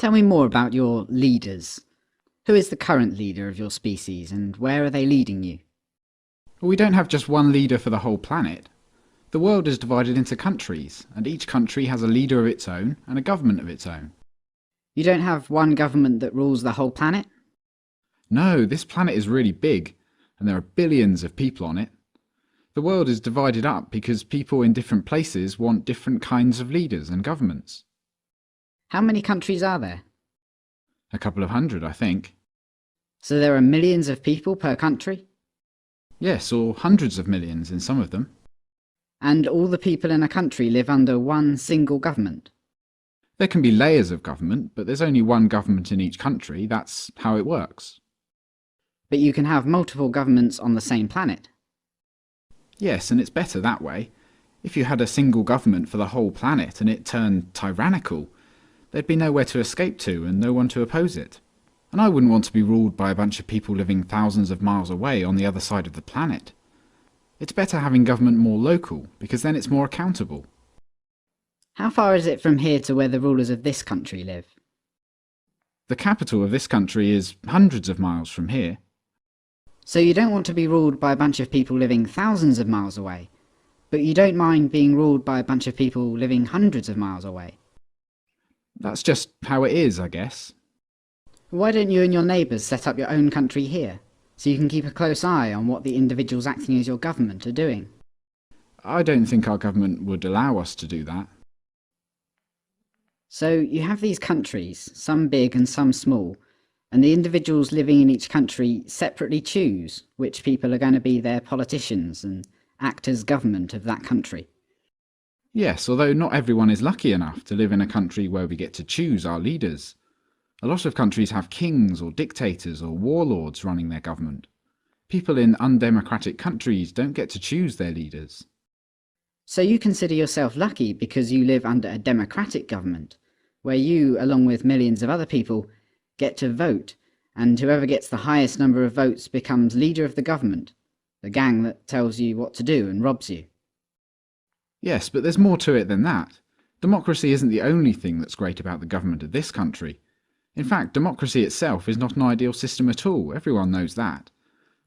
Tell me more about your leaders. Who is the current leader of your species, and where are they leading you? We don't have just one leader for the whole planet. The world is divided into countries, and each country has a leader of its own and a government of its own. You don't have one government that rules the whole planet? No, this planet is really big, and there are billions of people on it. The world is divided up because people in different places want different kinds of leaders and governments. How many countries are there? A couple of hundred, I think. So there are millions of people per country? Yes, or hundreds of millions in some of them. And all the people in a country live under one single government? There can be layers of government, but there's only one government in each country. That's how it works. But you can have multiple governments on the same planet? Yes, and it's better that way. If you had a single government for the whole planet and it turned tyrannical, there'd be nowhere to escape to and no one to oppose it. And I wouldn't want to be ruled by a bunch of people living thousands of miles away on the other side of the planet. It's better having government more local, because then it's more accountable. How far is it from here to where the rulers of this country live? The capital of this country is hundreds of miles from here. So you don't want to be ruled by a bunch of people living thousands of miles away, but you don't mind being ruled by a bunch of people living hundreds of miles away? That's just how it is, I guess. Why don't you and your neighbours set up your own country here, so you can keep a close eye on what the individuals acting as your government are doing? I don't think our government would allow us to do that. So you have these countries, some big and some small, and the individuals living in each country separately choose which people are going to be their politicians and act as government of that country. Yes, although not everyone is lucky enough to live in a country where we get to choose our leaders. A lot of countries have kings or dictators or warlords running their government. People in undemocratic countries don't get to choose their leaders. So you consider yourself lucky because you live under a democratic government, where you, along with millions of other people, get to vote, and whoever gets the highest number of votes becomes leader of the government, the gang that tells you what to do and robs you. Yes, but there's more to it than that. Democracy isn't the only thing that's great about the government of this country. In fact, democracy itself is not an ideal system at all, everyone knows that.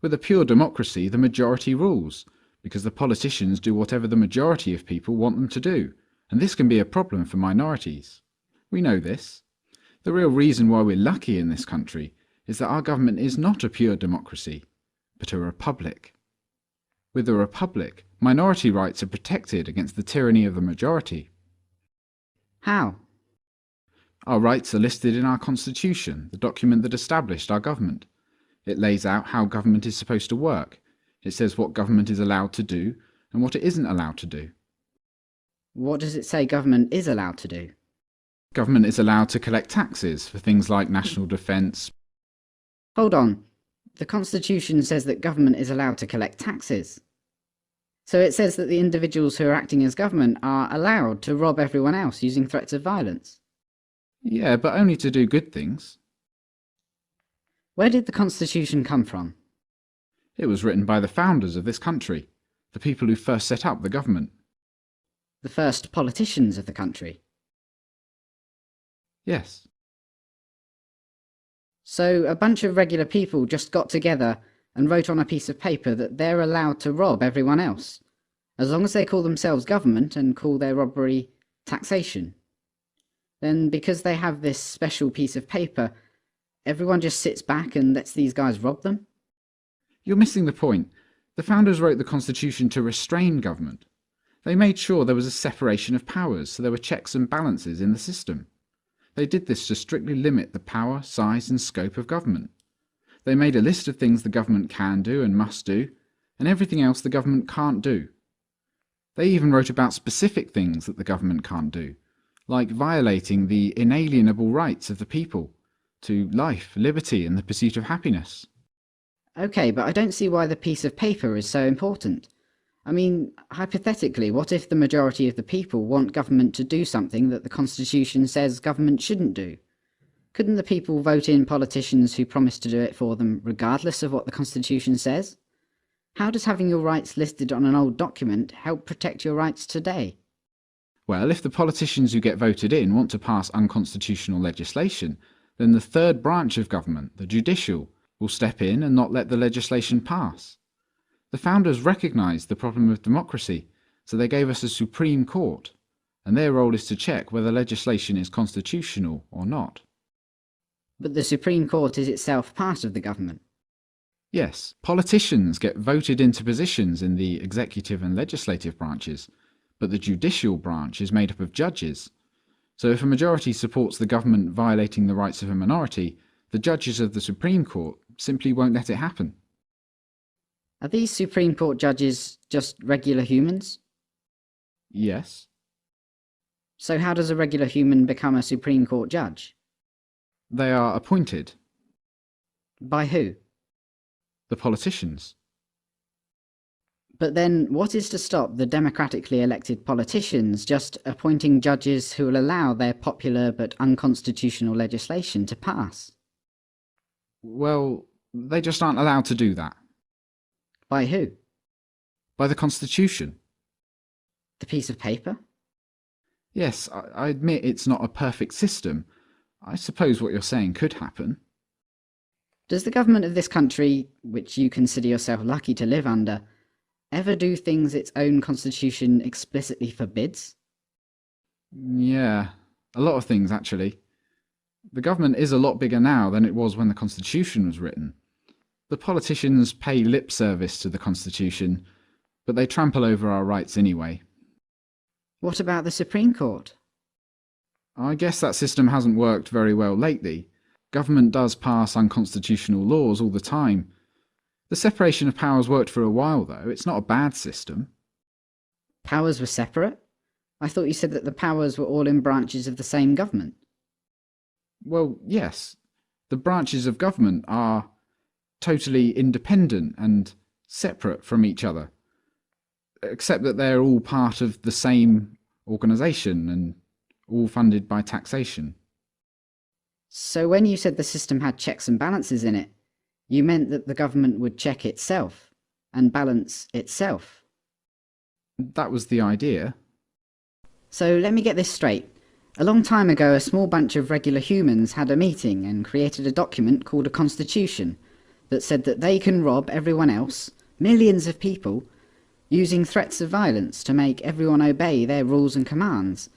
With a pure democracy, the majority rules, because the politicians do whatever the majority of people want them to do, and this can be a problem for minorities. We know this. The real reason why we're lucky in this country is that our government is not a pure democracy, but a republic. With a republic, minority rights are protected against the tyranny of the majority. How? Our rights are listed in our constitution, the document that established our government. It lays out how government is supposed to work. It says what government is allowed to do and what it isn't allowed to do. What does it say government is allowed to do? Government is allowed to collect taxes for things like national defence. Hold on. The Constitution says that government is allowed to collect taxes. So it says that the individuals who are acting as government are allowed to rob everyone else using threats of violence. Yeah, but only to do good things. Where did the Constitution come from? It was written by the founders of this country, the people who first set up the government. The first politicians of the country. Yes. So a bunch of regular people just got together and wrote on a piece of paper that they're allowed to rob everyone else, as long as they call themselves government and call their robbery taxation. Then, because they have this special piece of paper, everyone just sits back and lets these guys rob them? You're missing the point. The founders wrote the Constitution to restrain government. They made sure there was a separation of powers, so there were checks and balances in the system. They did this to strictly limit the power, size and scope of government. They made a list of things the government can do and must do, and everything else the government can't do. They even wrote about specific things that the government can't do, like violating the inalienable rights of the people to life, liberty and the pursuit of happiness. Okay, but I don't see why the piece of paper is so important. I mean, hypothetically, what if the majority of the people want government to do something that the Constitution says government shouldn't do? Couldn't the people vote in politicians who promise to do it for them regardless of what the Constitution says? How does having your rights listed on an old document help protect your rights today? Well, if the politicians who get voted in want to pass unconstitutional legislation, then the third branch of government, the judicial, will step in and not let the legislation pass. The founders recognised the problem of democracy, so they gave us a Supreme Court, and their role is to check whether legislation is constitutional or not. But the Supreme Court is itself part of the government. Yes, politicians get voted into positions in the executive and legislative branches, but the judicial branch is made up of judges. So if a majority supports the government violating the rights of a minority, the judges of the Supreme Court simply won't let it happen. Are these Supreme Court judges just regular humans? Yes. So how does a regular human become a Supreme Court judge? They are appointed. By who? The politicians. But then what is to stop the democratically elected politicians just appointing judges who will allow their popular but unconstitutional legislation to pass? Well, they just aren't allowed to do that. By who? By the Constitution. The piece of paper? Yes, I admit it's not a perfect system. I suppose what you're saying could happen. Does the government of this country, which you consider yourself lucky to live under, ever do things its own constitution explicitly forbids? Yeah, a lot of things actually. The government is a lot bigger now than it was when the Constitution was written. The politicians pay lip service to the Constitution, but they trample over our rights anyway. What about the Supreme Court? I guess that system hasn't worked very well lately. Government does pass unconstitutional laws all the time. The separation of powers worked for a while though. It's not a bad system. Powers were separate? I thought you said that the powers were all in branches of the same government. Well, yes. The branches of government are totally independent and separate from each other, except that they're all part of the same organisation and all funded by taxation. So when you said the system had checks and balances in it, you meant that the government would check itself and balance itself. That was the idea. So let me get this straight. A long time ago, a small bunch of regular humans had a meeting and created a document called a constitution that said that they can rob everyone else, millions of people, using threats of violence to make everyone obey their rules and commands.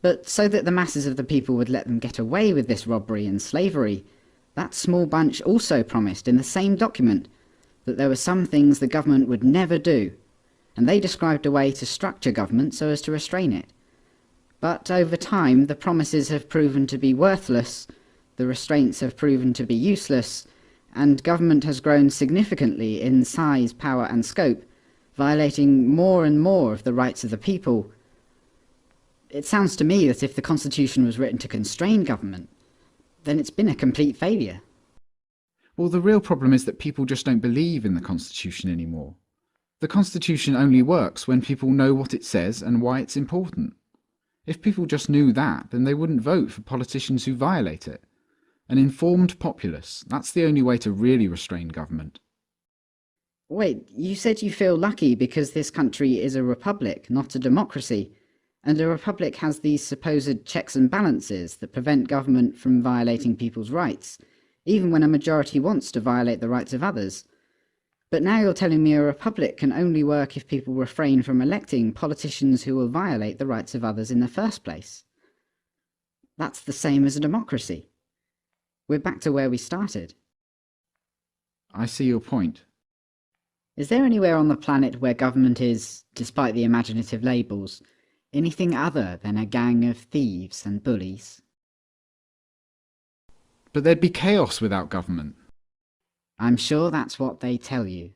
But so that the masses of the people would let them get away with this robbery and slavery, that small bunch also promised in the same document that there were some things the government would never do, and they described a way to structure government so as to restrain it. But over time, the promises have proven to be worthless, the restraints have proven to be useless, and government has grown significantly in size, power and scope, violating more and more of the rights of the people. It sounds to me that if the Constitution was written to constrain government, then it's been a complete failure. Well, the real problem is that people just don't believe in the Constitution anymore. The Constitution only works when people know what it says and why it's important. If people just knew that, then they wouldn't vote for politicians who violate it. An informed populace, that's the only way to really restrain government. Wait, you said you feel lucky because this country is a republic, not a democracy, and a republic has these supposed checks and balances that prevent government from violating people's rights, even when a majority wants to violate the rights of others. But now you're telling me a republic can only work if people refrain from electing politicians who will violate the rights of others in the first place. That's the same as a democracy. We're back to where we started. I see your point. Is there anywhere on the planet where government is, despite the imaginative labels, anything other than a gang of thieves and bullies? But there'd be chaos without government. I'm sure that's what they tell you.